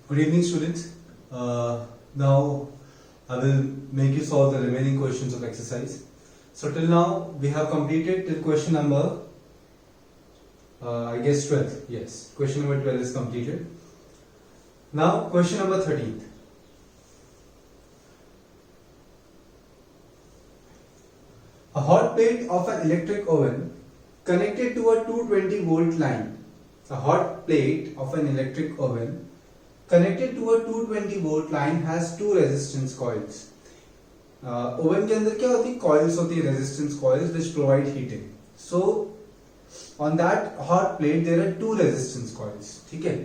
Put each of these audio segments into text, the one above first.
Good evening, students. Now I will make you solve the remaining questions of exercise. So till now we have completed till question number, I guess 12. Yes, question number 12 is completed. Now question number 13. A hot plate of an electric oven connected to a 220 volt line. A hot plate of an electric oven connected to a 220 volt line has two resistance coils. Oven के अंदर क्या होती है? Coils होती है, resistance coils which provide heating. So on that hot plate there are two resistance coils. ठीक है,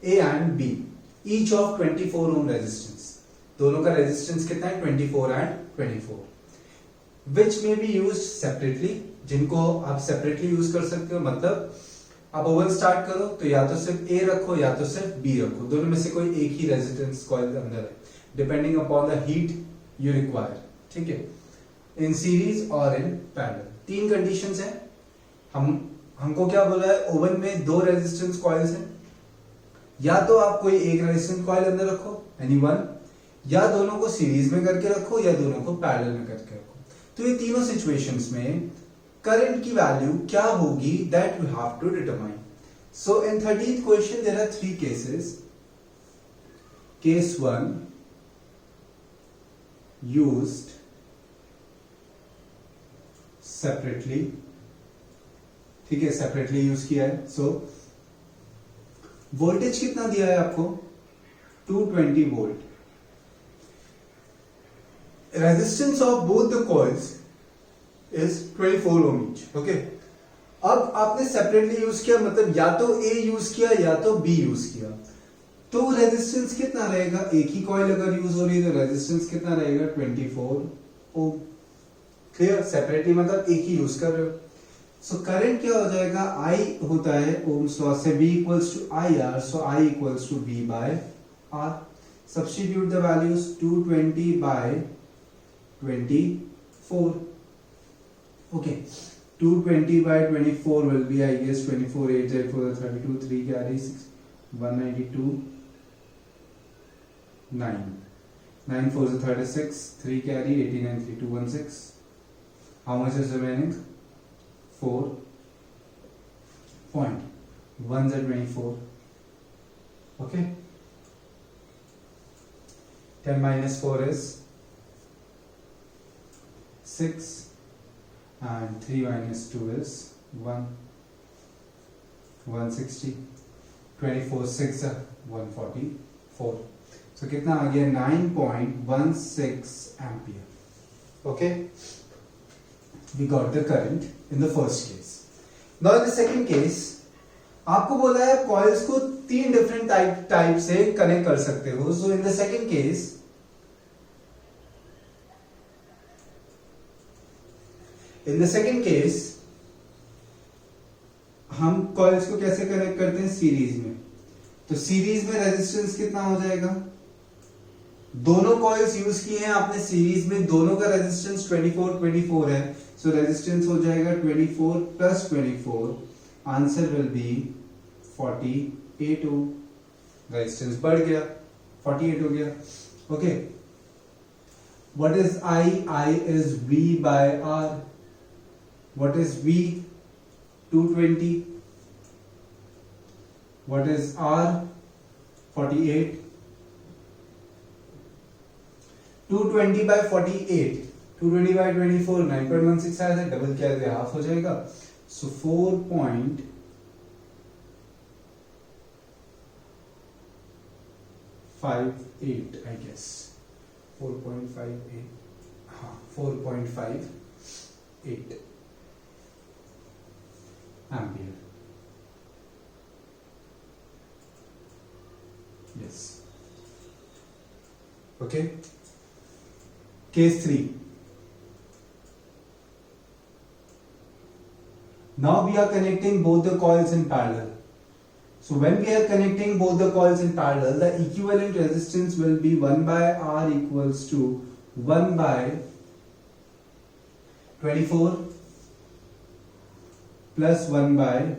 A and B, each of 24 ohm resistance. दोनों का रेजिस्टेंस कितना है? 24 and 24. Which may be used separately. जिनको आप separately यूज कर सकते हो. मतलब आप ओवन स्टार्ट करो तो या तो सिर्फ A रखो या तो सिर्फ B रखो, दोनों में से कोई एक ही रेजिस्टेंस कॉइल अंदर है, depending upon the heat you require. ठीक है, इन सीरीज और इन पैरेलल. तीन कंडीशंस हैं. हमको क्या बोला है? ओवन में दो रेजिस्टेंस कॉइल्स हैं, या तो आप कोई एक रेजिस्टेंस कॉइल अंदर रखो, एनी वन, या दोनों को सीरीज में करके रखो या दोनों को पैरेलल में करके रखो. तो ये तीनों सिचुएशंस में करंट की वैल्यू क्या होगी, that you have to determine. So in 13th question there are three cases. Case 1, used separately. ठीक है, सेपरेटली यूज किया है. सो वोल्टेज कितना दिया है आपको? 220 volt. Resistance of both the coils is 24 ohm each. Okay, अब आपने सेपरेटली यूज किया, मतलब या तो A यूज किया या तो B यूज किया, तो रेजिस्टेंस कितना रहेगा? एक ही कॉइल अगर यूज हो रही है तो रेजिस्टेंस कितना रहेगा? 24 ओम. क्लियर? सेपरेटली मतलब एक ही यूज कर रहे हो. सो करंट क्या हो जाएगा? I होता है ओम्स लॉ से V equals to IR, so I equals to V by R. Substitute the values. 220 by 24. Okay, 220 by 24 will be, I guess, 24 8 8 4 32 3 carry 6 192 9 9 4 is 36 3 carry 89 3 2 16. How much is remaining? 4 point 1 is 24. Okay, 10 minus 4 is 6 and 3 minus 2 is 1. 160. 24 6 144. So कितना आ गया? 9.16 ampere. Okay, we got the current in the first case. Now in the second case आपको बोला है coils को तीन different type से connect कर सकते हो. So in the second case, हम कॉइल्स को कैसे कनेक्ट करते हैं? सीरीज में. तो सीरीज में रेजिस्टेंस कितना हो जाएगा? दोनों कॉइल्स यूज किए हैं आपने सीरीज में, दोनों का रेजिस्टेंस 24 है. सो रेजिस्टेंस हो जाएगा 24 plus 24. Answer will be 48 ohm. Resistance बढ़ गया, 48 हो गया. Okay, what is I is V by R. What is V? 220. What is R? 48. 220 by 48. 220 by 24 9.16 आया था. डबल क्या है? हाफ हो जाएगा. So 4.58 I guess. 4.58. हाँ, 4.58 ampere. Yes. Okay. Case 3. Now we are connecting both the coils in parallel. So when we are connecting both the coils in parallel, the equivalent resistance will be 1 by R equals to 1 by 24 plus 1 by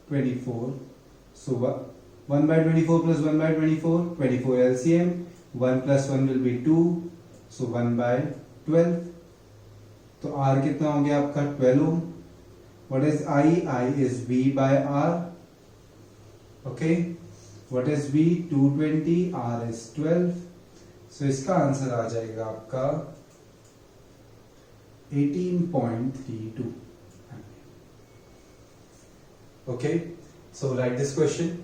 24. So 1 by 24 plus 1 by 24, 24 LCM, 1 plus 1 will be 2, so 1 by 12. तो R कितना हो गया आपका 12 ohm. What is I? I is V by R. Okay. What is V? 220. R is 12. So इसका answer आ जाएगा आपका 18.32. Okay. So write this question.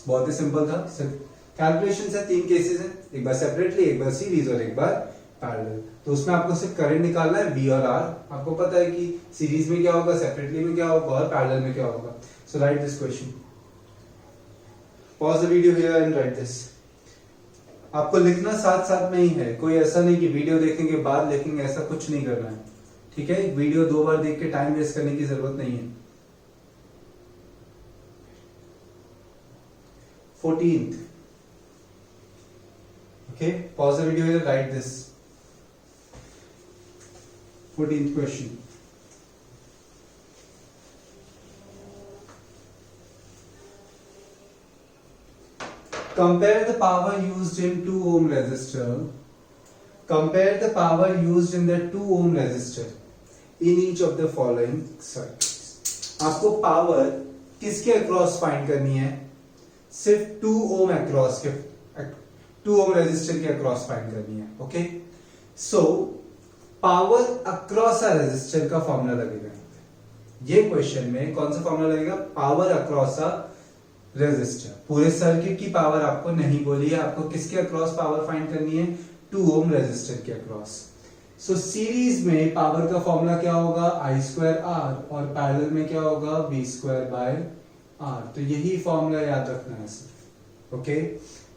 बहुत ही simple था. सिर्फ कैलकुलेशन से 3 केसेस हैं, एक बार सेपरेटली, एक बार सीरीज और एक बार पैरेलल. तो उसमें आपको सिर्फ करंट निकालना है V और R. आपको पता है कि सीरीज में क्या होगा, सेपरेटली में क्या होगा और पैरेलल में क्या होगा. So write this question. Pause the video here and write this. आपको लिखना साथ साथ में ही है, कोई ऐसा नहीं कि वीडियो देखेंगे बाद लिखेंगे, ऐसा कुछ नहीं करना है. ठीक है, वीडियो 2 बार देख के टाइम वेस्ट करने की जरूरत नहीं है. 14th. Okay, pause the video here, write this. 14th question. Compare the power used in 2 ohm resistor. Compare the power used in the 2 ohm resistor in each of the following circuits. आपको power किसके across find करनी है? सिर्फ 2 ohm across के 2 ohm resistor के across find करनी है. Okay, so power across a resistor का फॉर्मूला लगेगा. ये क्वेश्चन में कौन सा फॉर्मूला लगेगा? Power across a resistor. पूरे सर्किट की पावर आपको नहीं बोली है, आपको किसके अक्रॉस पावर फाइंड करनी है? 2 ohm रेजिस्टर के अक्रॉस. सो सीरीज में पावर का फॉर्मूला क्या होगा? I स्क्वायर R, और पैरेलल में क्या होगा? V square by R. तो यही फॉर्मूला याद रखना है सिर्फ. Okay,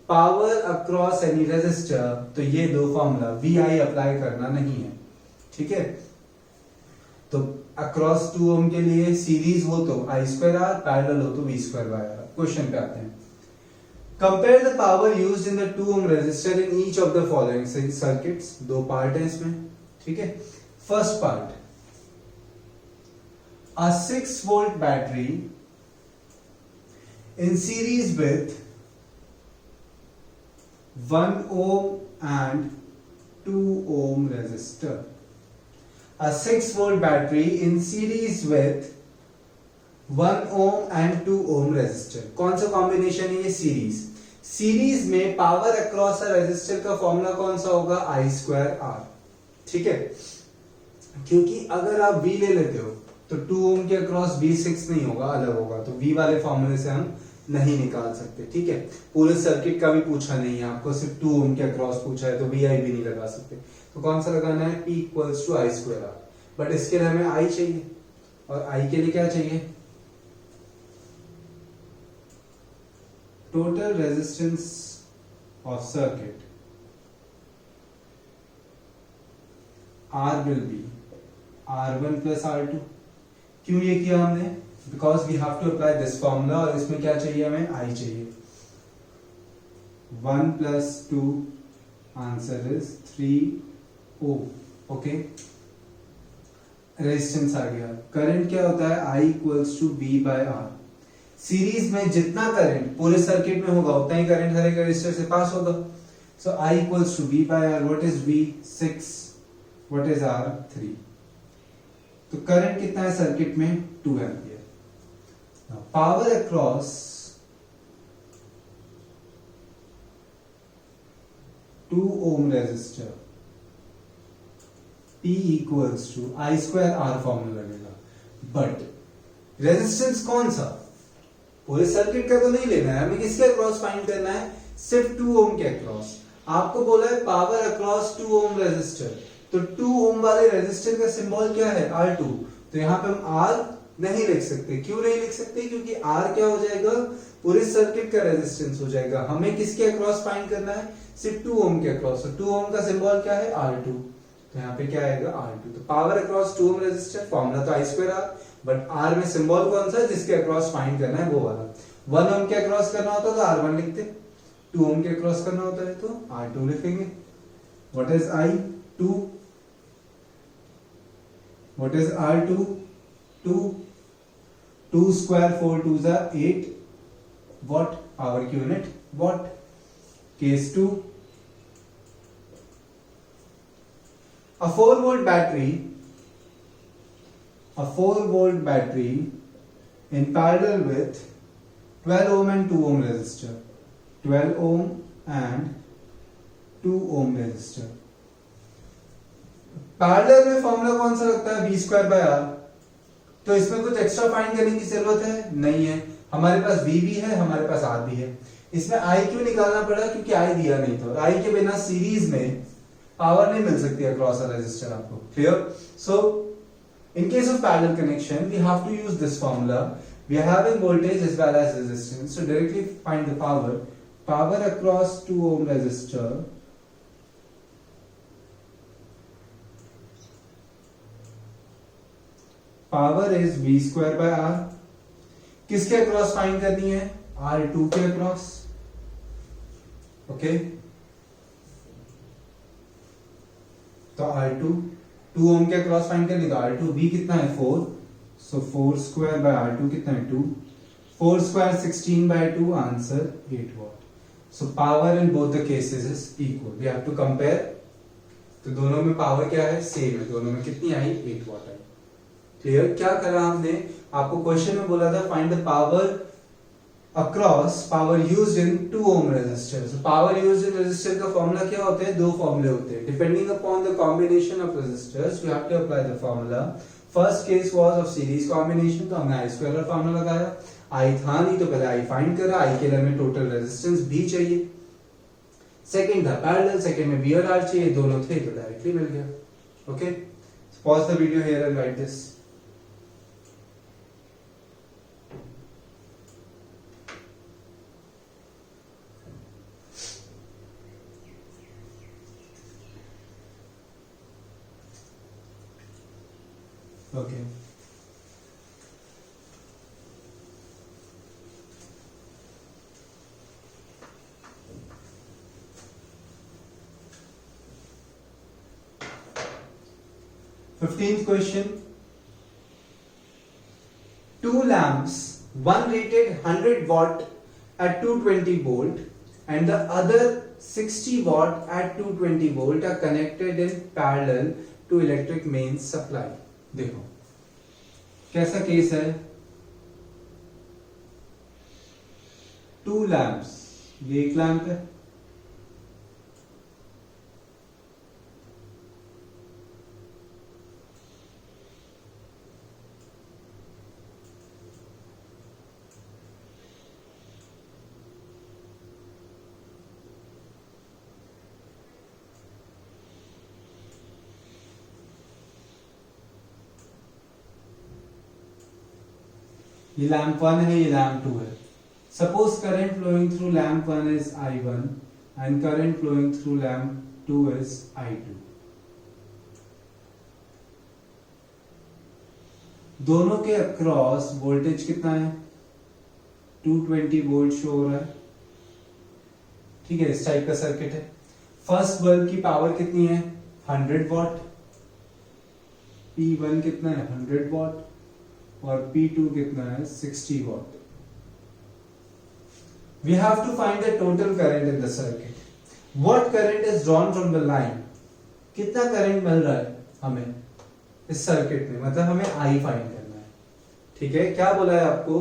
power across any resistor, तो ये 2 फॉर्मूला, VI अप्लाई करना नहीं है. ठीक है, तो अक्रॉस 2 ohm के लिए सीरीज हो तो I स्क्वायर R, पैरेलल हो तो V square by R. Question पे आते हैं. Compare the power used in the 2 ohm resistor in each of the following circuits. 2 part है इसमें. ठीक है, first part, a 6 volt battery in series with 1 ohm and 2 ohm resistor. A 6 volt battery in series with 1 ohm and 2 ohm resistor. कौन सा combination है ये? Series. Series में power across a resistor का फॉर्मूला कौन सा होगा? I square R. ठीक है, क्योंकि अगर आप V ले लेते हो तो 2 ohm के अक्रॉस V6 नहीं होगा, अलग होगा, तो V वाले फॉर्मूले से हम नहीं निकाल सकते. ठीक है, पूरे सर्किट का भी पूछा नहीं है आपको, सिर्फ 2 ohm के अक्रॉस पूछा है, तो VI भी नहीं लगा सकते. तो कौन सा लगाना है? P equals to I square R. But इसके लिए हमें I चाहिए, और I के लिए क्या चाहिए? Total resistance of circuit R will be R1 plus R2. क्यों ये किया हमने? Because we have to apply this formula, और इसमें क्या चाहिए हमें? I चाहिए. 1 plus 2 answer is 3 ohm. Okay, resistance आ गया. करंट क्या होता है? I equals to V by R. Series में जितना करंट पूरे सर्किट में होगा उतना ही करंट हर एक रेजिस्टर से पास होगा. सो I equals to V by R. What is V? 6. What is R? 3. तो करंट कितना है सर्किट में? 2 ampere. Power across 2 ohm resistor P equals to I square R formula लगेगा. बट रेजिस्टेंस कौन सा? पूरे सर्किट का तो नहीं लेना है हमें, किसके अक्रॉस फाइंड करना है? सिर्फ 2 ohm के अक्रॉस. आपको बोला है पावर अक्रॉस 2 ohm रेजिस्टर, तो 2 ohm वाले रेजिस्टर का सिंबल क्या है? R2. तो यहाँ पे हम R नहीं लिख सकते. क्यों नहीं लिख सकते? क्योंकि R क्या हो जाएगा? पूरे सर्किट का रेजिस्टेंस हो जाएगा. हमें किसके अक्रॉस फाइंड करना है? सिर्फ 2 ohm के अक्रॉस. तो 2 ohm का सिंबल क्या है? R2. तो यहाँ पे क्या आएगा? R2. तो power across 2 ohm resistor, formula तो I square R, but R में सिंबल कौन सा है जिसके अक्रॉस फाइंड करना है? वो वाला. 1 ohm के अक्रॉस करना होता तो R1 लिखते, 2 ohm के अक्रॉस करना होता है तो R2 लिखेंगे. What is I? 2. What is R2? 2. 2 square 4 2s are 8 watt. Power की unit what. Case 2, a 4 volt battery in parallel with 12 ohm and 2 ohm resistor. 12 ohm and 2 ohm resistor. Parallel में formula कौन सा लगता है? V²/R. तो इसमें कुछ extra find करने की जरूरत है? नहीं है. हमारे पास V भी है, हमारे पास R भी है. इसमें I क्यों निकालना पड़ा? क्योंकि I दिया नहीं था. I के बिना सीरीज में पावर नहीं मिल सकती अक्रॉस अ रेजिस्टर आपको. Clear? So in case of parallel connection we have to use this formula. We are having voltage as well as resistance, so directly find the power across 2 ohm resistor power is V²/R. किसके across find करनी है? R2 के across. Okay, तो R2 2 ओम के across find करनी, तो R2 V कितना है? 4. सो 4²/R2 कितना है? 2. 4² 16/2, answer 8 watt. So power in both the cases is equal. We have to compare. तो दोनों में पावर क्या है? सेम है. दोनों में कितनी आई? 8 watt आई. क्लियर? क्या करा हमने? आपको क्वेश्चन में बोला था find the power across power used in 2 ohm resistor. So power used in resistor का फॉर्मूला क्या होता है? दो फॉर्मूले होते हैं. Depending upon the combination of resistors we have to apply the formula. First case was of series combination, तो हमने I² का फॉर्मूला लगाया. I था नहीं तो पहले I फाइंड करा. I के लिए हमें टोटल रेजिस्टेंस भी चाहिए. सेकंड था पैरेलल, सेकंड में V और R चाहिए. दोनों थे तो डायरेक्टली मिल गया. Okay, pause the video here and write this. Okay. Fifteenth question. 2 lamps, one rated 100 watt at 220 volt and the other 60 watt at 220 volt are connected in parallel to electric mains supply. देखो कैसा case है. 2 lamps, ये एक lamp है. ये lamp 1 है, ये lamp 2 है. Suppose current flowing through lamp 1 is I1 and current flowing through lamp 2 is I2. दोनों के अक्रॉस वोल्टेज कितना है? 220 वोल्ट शो हो रहा है. ठीक है, इस टाइप का सर्किट है. फर्स्ट बल्ब की पावर कितनी है? 100 वॉट. P1 कितना है? 100 वॉट. और P2 कितना है? 60 what. We have to find the total current in the circuit. What current is drawn from the line? कितना करंट मिल रहा है हमें इस सर्किट में? मतलब हमें I फाइंड करना है. ठीक है, क्या बोला है आपको?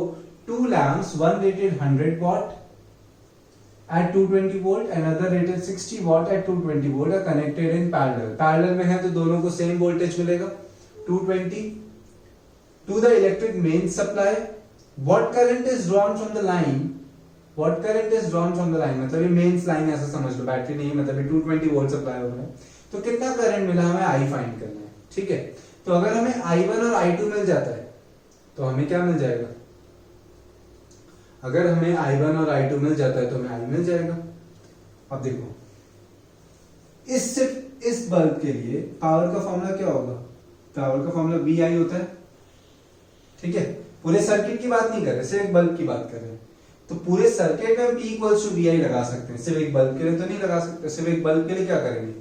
2 lamps, one rated 100 watt at 220 volt and another rated 60 watt at 220 volt are connected in parallel. Parallel में है तो दोनों को सेम वोल्टेज मिलेगा 220. To the electric main supply, what current is drawn from the line? What current is drawn from the line? मतलब ये mains line ऐसा समझ लो, बैटरी नहीं, मतलब ये 220 वोल्ट सप्लाई हो रहा है. तो कितना करंट मिला हमें? I फाइंड करना है. ठीक है, तो अगर हमें I1 और I2 मिल जाता है तो हमें क्या मिल जाएगा? अगर हमें I1 और I2 मिल जाता है तो हमें I मिल जाएगा. अब देखो, सिर्फ इस बल्ब के लिए पावर का फॉर्मूला क्या होगा? पावर का फॉर्मूला VI होता है. ठीक है, पूरे सर्किट की बात नहीं कर रहे, सिर्फ एक बल्ब की बात कर रहे हैं. तो पूरे सर्किट में P इक्वल्स टू VI लगा सकते हैं. सिर्फ एक बल्ब के लिए तो नहीं लगा सकते. सिर्फ एक बल्ब के लिए क्या करेंगे?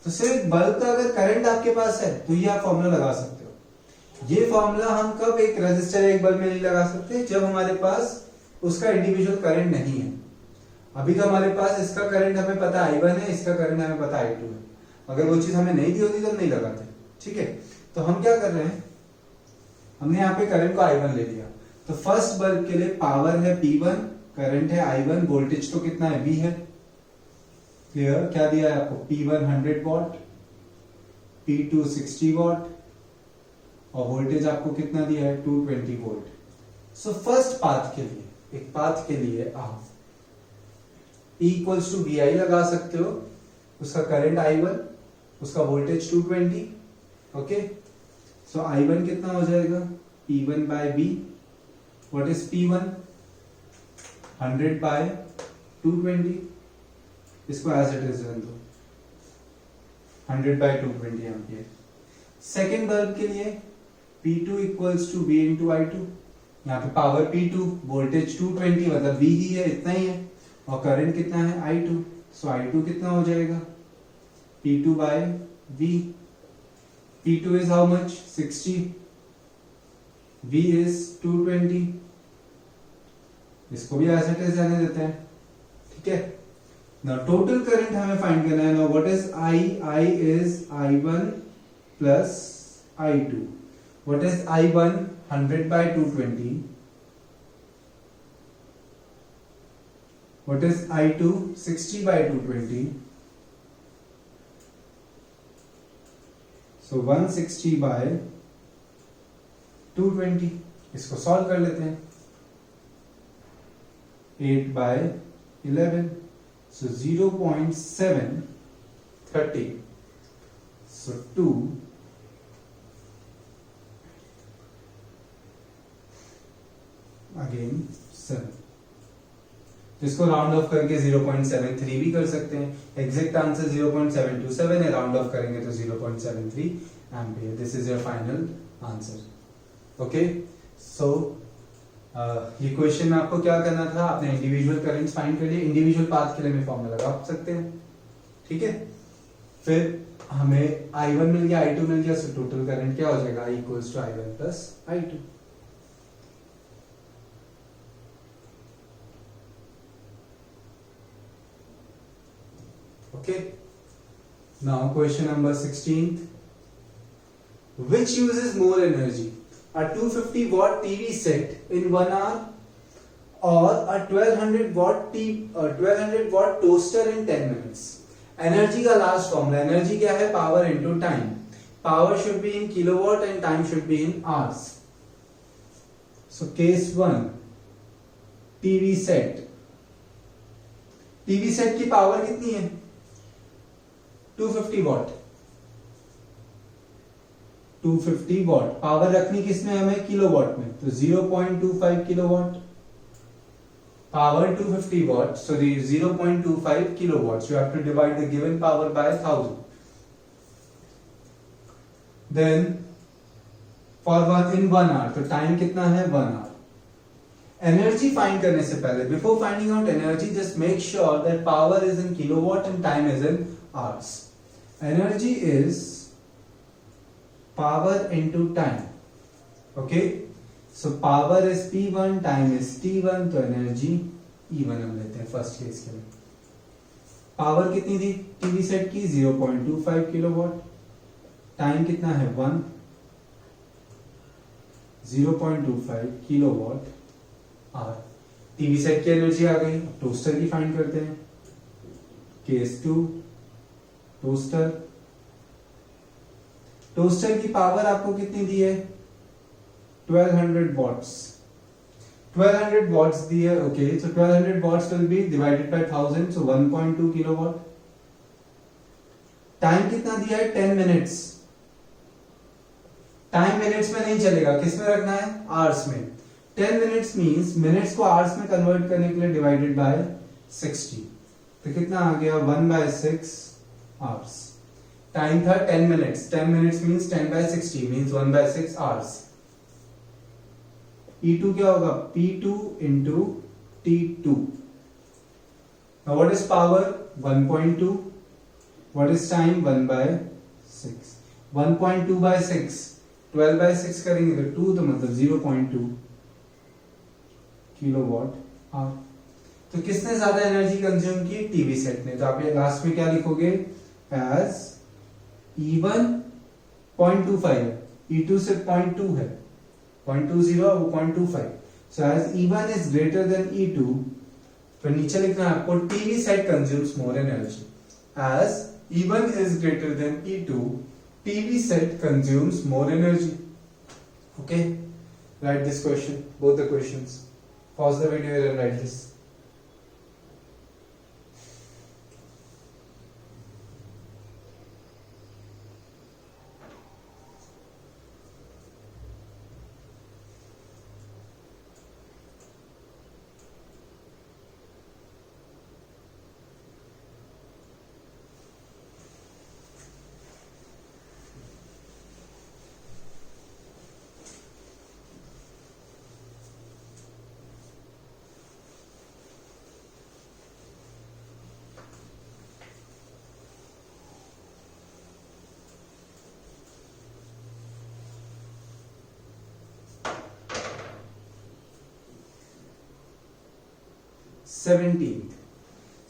तो सिर्फ एक बल्ब का अगर करंट आपके पास है तो ये आप फॉर्मूला लगा सकते हो. ये फॉर्मूला हम कब एक रेजिस्टर एक बल्ब में नहीं लगा सकते? जब हमारे पास उसका इंडिविजुअल करंट नहीं है। अभी तो हमारे पास इसका करंट हमें पता I1 है, इसका करंट हमें पता I2 है। अगर वो चीज हमें नहीं दी होती तो हम नहीं लगाते। ठीक है, तो हम क्या कर रहे हैं, हमने यहाँ पे करंट को I1 ले लिया। तो फर्स्ट बल्ब के लिए पावर है P1, करंट है I1, वोल्टेज तो कितना है, V है। क्लियर? क्या दिया है आपको, P1 100 वॉट, P2 60 वॉट और वोल्टेज आपको कितना दिया है, 220 वोल्ट। सो फर्स्ट पाथ के लिए, एक पाथ के लिए आप E इक्वल्स टू VI लगा सकते हो, उसका करंट I1, उसका वोल्टेज 220। ओके, सो I1 कितना हो जाएगा, P1 by B। What is P1, 100 by 220। इसको एज इट इज रन दो, 100 बाय 220 एम्पियर। सेकेंड बल्ब के लिए P2 equals to V into I2। यहाँ पे पावर P2, वोल्टेज 220 मतलब V ही है, इतना ही है, और करंट कितना है I2। सो I2 कितना हो जाएगा, P2 by V। P2 is how much, 60, V is 220। इसको भी एज इट इज रहने देते हैं। ठीक है, now total current हमें फाइंड करना है। now what is I is I1 plus I2। what is I1, 100 by 220। what is I2, 60 by 220। so 160 by 220। इसको सॉल्व कर लेते हैं, 8 by 11, so 0.730, so 2 again 7। तो इसको राउंड ऑफ करके 0.73 भी कर सकते हैं। एग्जैक्ट आंसर 0.727 है, राउंड ऑफ करेंगे तो 0.73 ampere. This is your final answer. Okay, so ये क्वेश्चन में आपको क्या करना था, आपने इंडिविजुअल करंट्स फाइंड कर लिए। इंडिविजुअल पाथ के लिए मैं फॉर्मूला लगा सकते हैं। ठीक है, फिर हमें I1 मिल गया, I2 मिल गया, सो टोटल करंट क्या हो जाएगा, I equals to I1 plus I2। Okay, now question number 16th, which uses more energy, a 250 watt TV set in 1 hour or a 1200 watt toaster in 10 minutes। Energy का last formula, energy क्या है, power into time. Power should be in kilowatt and time should be in hours. So case 1, TV set. TV set की power कितनी है, 250 what. 250 what power रखनी किसमें हमें, kilowatt में, तो 0.25 kilowatt. Power 250 watt, so the 0.25 kilowatts. You have to divide the given power by 1000. Then for in 1 hour, तो time कितना है, 1 hour। एनर्जी फाइंड करने से पहले, before finding out energy, just make sure that power is in kilowatt and time is in hours. Energy is power into time. Okay, so power is P1, time is T1, तो energy E1 हम लेते हैं first case के लिए। Power कितनी थी TV set की, 0.25 kilowatt. Time कितना है, 1, 0.25 किलोवाट आवर। टीवी सेट की एनर्जी आ गई। टोस्टर की फाइंड करते हैं। Case 2, toaster. टोस्टर की पावर आपको कितनी दी है, 1200 वॉट्स। 1200 वॉट्स दी है। Okay, so 1200 watts will be divided by 1000, so 1.2 kilowatt. Time कितना दिया है, 10 मिनट्स। टाइम मिनट्स में नहीं चलेगा, किस में रखना है, आवर्स में। 10 मिनट्स मींस मिनट्स को आवर्स में कन्वर्ट करने के लिए डिवाइडेड बाय 60, तो कितना आ गया, 1/6 आवर्स। टाइम था 10 minutes, 10 minutes means 10/60 means 1/6 hours. E2 क्या होगा, P2 into T2। Now what is power, 1.2। What is time, 1/6। 1.2/6, 12/6 करेंगे तो 2, तो मतलब 0.2। Kilowatt hour. तो किसने ज्यादा एनर्जी कंज्यूम की? टीवी सेट ने। तो आप ये लास्ट में क्या लिखोगे? एज E1 0.25, E2 से 0.2 है, 0.20 वो 0.25, so as E1 is greater than E2, फिर नीचे लिखना है आपको TV set consumes more energy. As E1 is greater than E2, TV set consumes more energy. Okay, write this question, both the questions. Pause the video here and write this.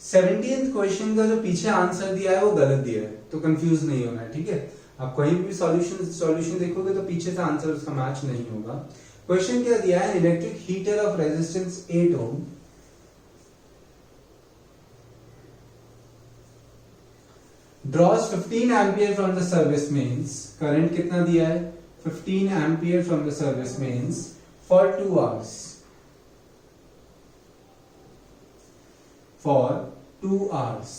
Seventeenth question का जो पीछे answer दिया है वो गलत दिया है, तो कंफ्यूज नहीं होना है, ठीक है। आप कहीं भी सॉल्यूशन देखोगे तो पीछे से आंसर उसका मैच नहीं होगा। क्वेश्चन क्या दिया है? Electric heater of resistance 8 ohm draws 15 ampere from the service mains, current कितना दिया है? 15 ampere from the service mains for 2 hours. For 2 hours.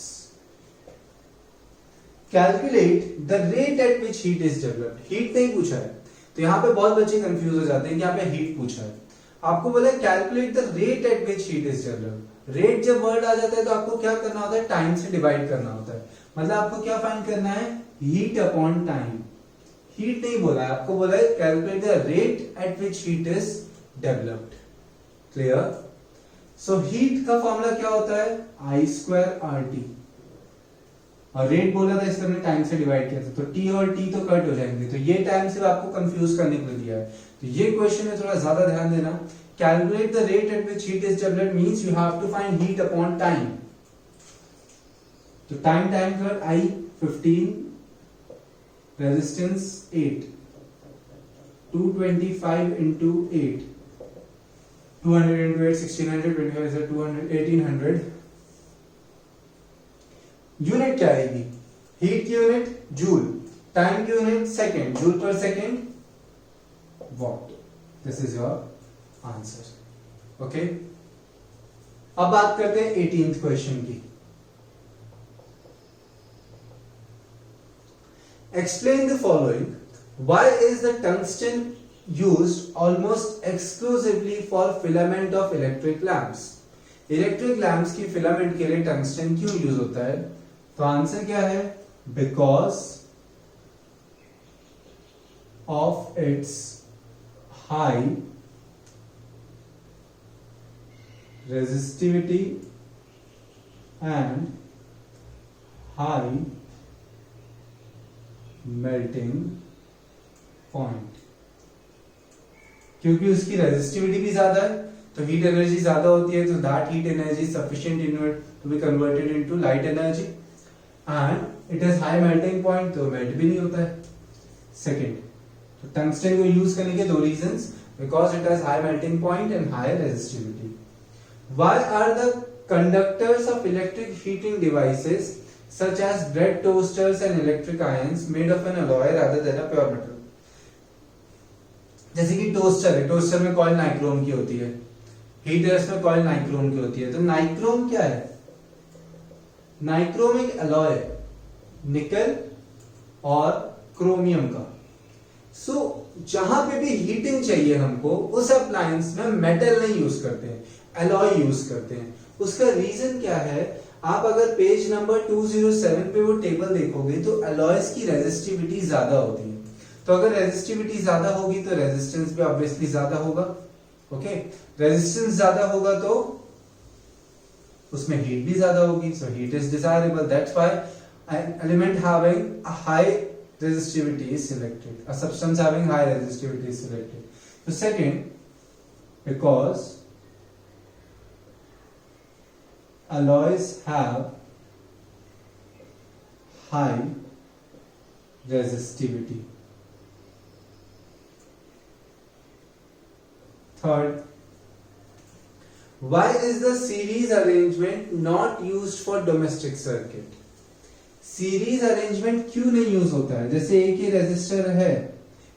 Calculate the rate at which heat is developed. Heat नहीं पूछा है, तो यहाँ पे बहुत बच्चे कंफ्यूज हो जाते हैं कि यहाँ पे हीट पूछा है। आपको बोला calculate the rate at which heat is developed. Rate जब वर्ड आ जाता है तो आपको क्या करना होता है? टाइम से डिवाइड करना होता है। मतलब आपको क्या फाइंड करना है? Heat upon time. हीट नहीं बोला है, आपको बोला है calculate the rate at which heat is developed. Clear? So heat का फॉर्मूला क्या होता है? I² RT, और रेट बोला था इसलिए हमने टाइम से डिवाइड किया था, तो T और T तो कट हो जाएंगे, तो ये टाइम सिर्फ आपको कंफ्यूज करने के लिए दिया है। तो ये क्वेश्चन में थोड़ा ज्यादा ध्यान देना। Calculate the rate at which heat is developed means you have to find heat upon time. तो टाइम कर I 15, resistance 8, 225 into 8, 200 into 8, 1600, 25 is 200, 1800। Unit क्या आएगी? हीट की यूनिट जूल, टाइम की यूनिट सेकेंड, जूल पर second what. This is your answer. Okay, अब बात करते हैं 18th क्वेश्चन की। Explain the following. Why is the tungsten used almost exclusively for filament of electric lamps? Electric lamps की filament के लिए टंगस्टन क्यों यूज होता है? तो आंसर क्या है? Because of its high resistivity and high melting point. क्योंकि उसकी रेजिस्टिविटी भी ज्यादा है, तो हीट एनर्जी ज्यादा होती है, तो that heat energy sufficient to be converted into light energy, and it is high melting point, तो मेल्ट भी नहीं होता है। सेकंड, तो टंगस्टन को यूज करने के 2 reasons, because it has high melting point and high resistivity. Why are the conductors of electric heating devices such as bread toasters and electric irons made of an alloy rather than a pure metal? जैसे कि toaster है, toaster में coil nichrome की होती है, heaters में coil nichrome की होती है। तो नाइक्रोम क्या है? नाइक्रोम एक अलॉय है, निकल और क्रोमियम का। सो जहां पे भी हीटिंग चाहिए हमको, उस अप्लायंस में मेटल नहीं यूज करते हैं, अलॉय यूज करते हैं। उसका रीजन क्या है? आप अगर पेज नंबर 207 पे वो टेबल देखोगे तो अलॉयज की रेजिस्टिविटी ज्यादा होती है। तो अगर रेजिस्टिविटी ज्यादा होगी तो रेजिस्टेंस भी ऑब्वियसली ज्यादा होगा। ओके, रेजिस्टेंस ज्यादा होगा तो उसमें हीट भी ज्यादा होगी, so heat is desirable. That's why an element having a high resistivity is selected, a substance having high resistivity is selected. So second, because alloys have high resistivity. Third, why is the series arrangement not used for domestic circuit? Series arrangement क्यों नहीं use होता है? जैसे एक ही resistor है,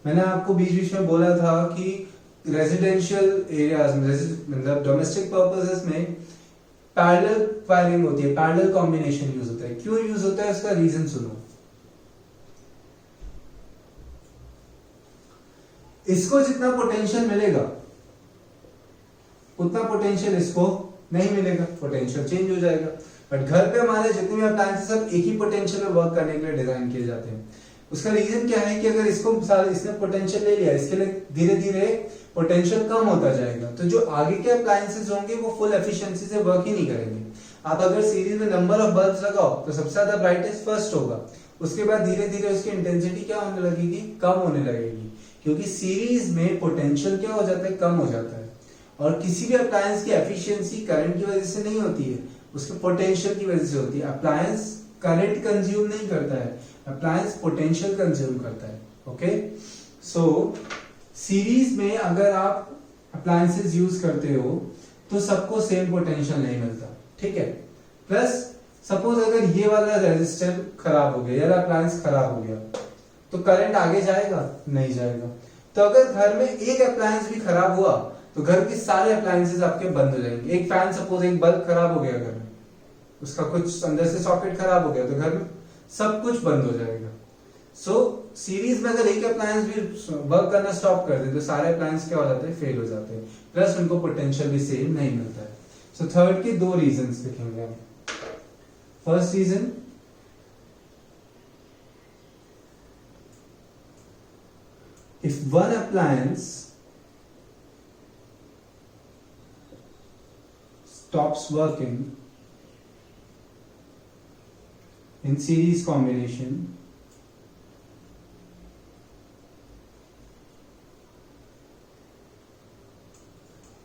मैंने आपको बीच बीच में बोला था कि रेजिडेंशियल एरियाज में, मतलब डोमेस्टिक पर्पसेस में पैरेलल वायरिंग होती है, पैरेलल कॉम्बिनेशन यूज होता है. क्यों यूज होता है, उसका रीजन सुनो. इसको जितना पोटेंशियल मिलेगा उतना पोटेंशियल इसको नहीं मिलेगा, पोटेंशियल चेंज हो जाएगा. बट घर पे हमारे जितने भी अप्लायंसेस सब एक ही पोटेंशियल में वर्क करने के लिए डिजाइन किए जाते हैं. उसका रीजन क्या है कि अगर इसने पोटेंशियल ले लिया, इसके लिए धीरे धीरे पोटेंशियल कम होता जाएगा, तो जो आगे के अप्लायंसेस होंगे वो फुल एफिशिएंसी से वर्क ही नहीं करेंगे. आप अगर सीरीज में नंबर ऑफ बल्ब्स लगाओ तो सबसे ज्यादा ब्राइटेस्ट फर्स्ट होगा, उसके बाद धीरे धीरे उसकी इंटेंसिटी क्या होने लगेगी, कम होने लगेगी, क्योंकि सीरीज में पोटेंशियल क्या हो जाता है, कम हो जाता है. और किसी भी अप्लायंस की एफिशिएंसी करंट की वजह से नहीं होती है, उसके पोटेंशियल की वजह से होती है. अप्लायंस करंट कंज्यूम नहीं करता है, अप्लायंस पोटेंशियल कंज्यूम करता है. ओके, सो सीरीज में अगर आप अप्लायंसेस यूज करते हो तो सबको सेम पोटेंशियल नहीं मिलता. ठीक है. प्लस सपोज अगर ये वाला रेजिस्टर खराब हो गया या अप्लायंस खराब हो गया तो करंट आगे जाएगा, नहीं जाएगा. तो अगर घर में एक अप्लायंस भी खराब हुआ तो घर के सारे अप्लायंसेस आपके बंद हो जाएंगे. एक फैन सपोज, एक बल्ब खराब हो गया घर में, उसका कुछ अंदर से सॉकेट खराब हो गया तो घर में सब कुछ बंद हो जाएगा. सो सीरीज में अगर एक अप्लायंस भी वर्क करना स्टॉप कर दे तो सारे अप्लायंस क्या हो जाते हैं, फेल हो जाते हैं. प्लस उनको पोटेंशियल भी सेम नहीं मिलता है. सो थर्ड के दो रीजंस देखेंगे हम. First reason, if one appliance stops working in series combination,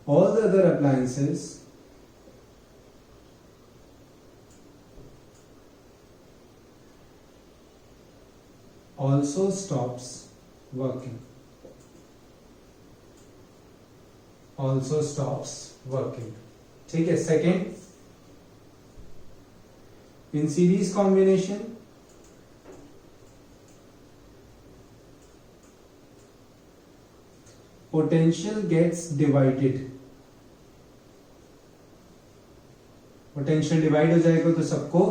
all the other appliances also stops working. Also stops working. ठीक है. Second, in series combination potential gets divided. Potential divide हो जाएगा तो सबको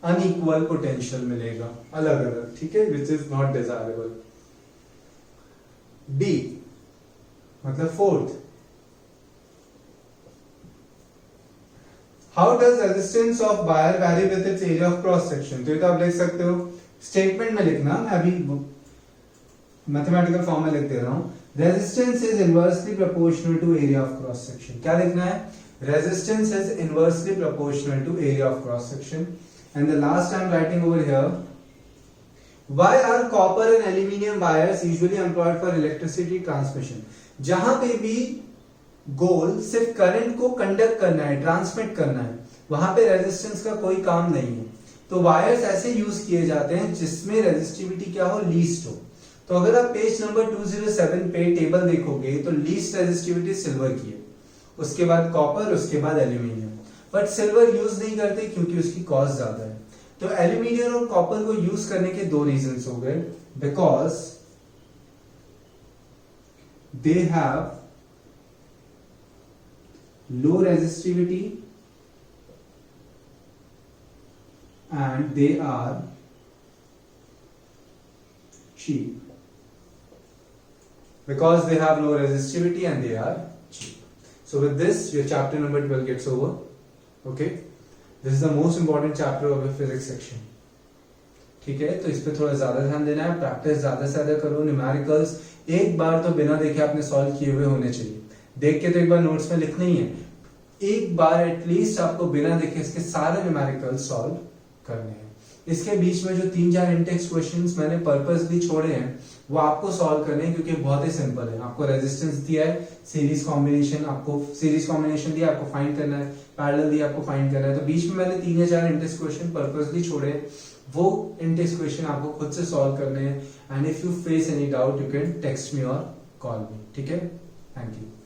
अनइक्वल पोटेंशियल मिलेगा, अलग अलग. ठीक है, which is not desirable. D मतलब fourth, how does resistance of wire vary with its area of cross section. तो ये तो आप लिख सकते हो, स्टेटमेंट में लिखना, मैं अभी मैथमेटिकल फॉर्म में लिख दे रहा हूं. Resistance is inversely proportional to area of cross section. क्या लिखना है, resistance is inversely proportional to area of cross section. And the last I am writing over here, why are copper and aluminium wires usually employed for electricity transmission. जहां पे भी गोल सिर्फ current को conduct करना है, ट्रांसमिट करना है, वहां पे रेजिस्टेंस का कोई काम नहीं है. तो वायर्स ऐसे यूज किए जाते हैं जिसमें रेजिस्टिविटी क्या हो, लीस्ट हो. तो अगर आप पेज नंबर 207 पे टेबल देखोगे तो लीस्ट रेजिस्टिविटी सिल्वर की है, उसके बाद कॉपर, उसके बाद एल्यूमिनियम. बट सिल्वर यूज नहीं करते क्योंकि उसकी कॉस्ट ज्यादा है. तो एल्यूमिनियम और कॉपर को यूज करने के दो रीजंस हो गए, because they have low resistivity and they are cheap. Because they have low resistivity and they are cheap. So with this, your chapter number 12 gets over. Okay, this is the most important chapter of the physics section. ठीक है, तो इस पे थोड़ा ज्यादा ध्यान देना है, प्रैक्टिस ज्यादा से ज्यादा करो. न्यूमेरिकल्स एक बार तो बिना देखे आपने सॉल्व किए हुए होने चाहिए. देख के तो एक बार नोट्स में लिखना ही है, एक बार एटलीस्ट आपको बिना देखे इसके सारे न्यूमेरिकल्स सॉल्व करने हैं. इसके बीच में जो 3-4 इंटेक्स क्वेश्चंस मैंने पर्पसली छोड़े हैं वो आपको सॉल्व करने हैं, क्योंकि बहुत ही सिंपल है। आपको रेजिस्टेंस दिया है, सीरीज कॉम्बिनेशन दिया, आपको फाइंड करना है, पैरेलल दिया, आपको फाइंड करना है। तो बीच में मैंने 3 या 4 इंटेस्ट क्वेश्चन पर्पसली छोड़े, वो इंटेस्ट क्वेश्चन आपको खुद से सॉल्व करने हैं। And if you face any doubt you can text me और कॉल मी, ठीक है। Thank you.